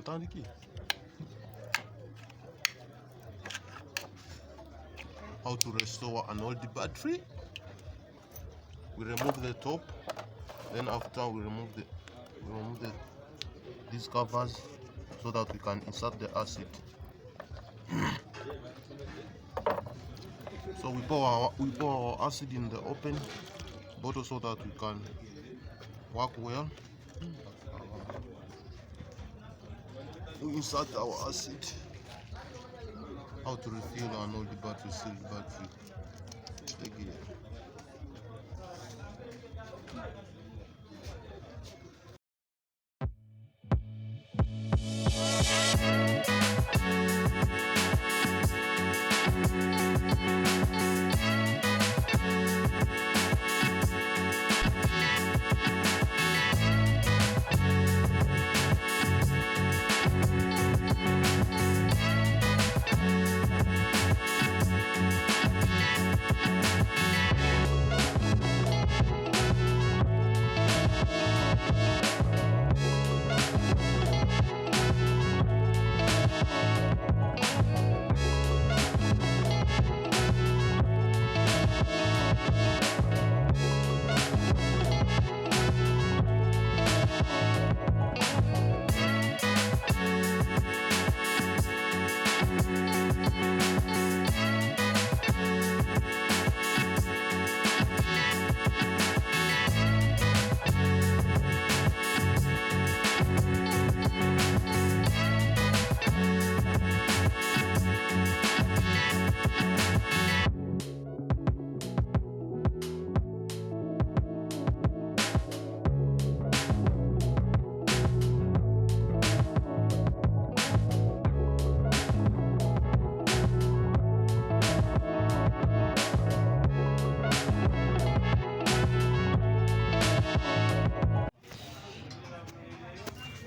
How to restore an old battery. We remove the top, then after we remove these covers so that we can insert the acid. So we pour our acid in the open bottle so that we can work well. We insert our acid. How to refill an old battery, sealed battery. Again.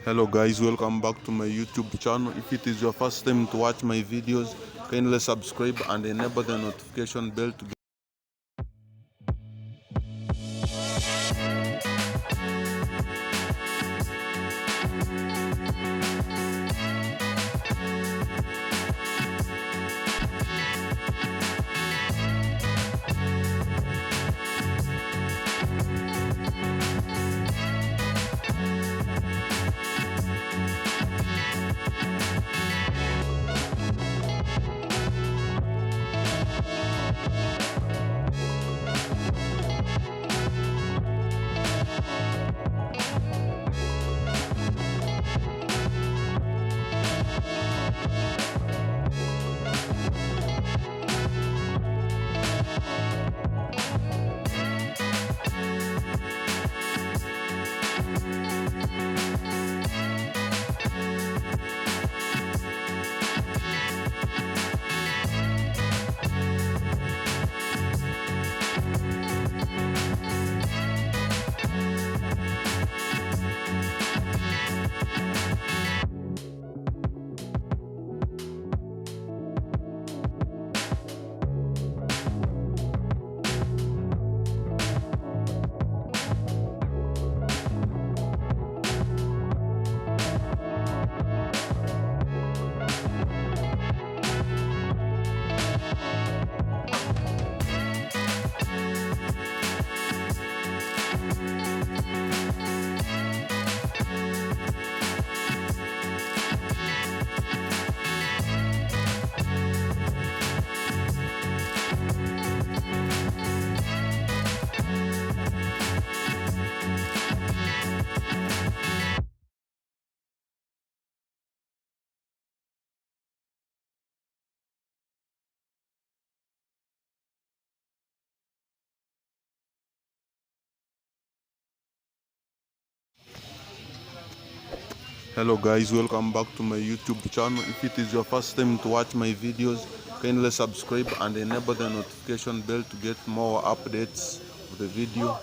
Hello guys, welcome back to my YouTube channel. If it is your first time to watch my videos, kindly subscribe and enable the notification bell to Hello guys, welcome back to my YouTube channel. If it is your first time to watch my videos, kindly subscribe and enable the notification bell to get more updates of the video.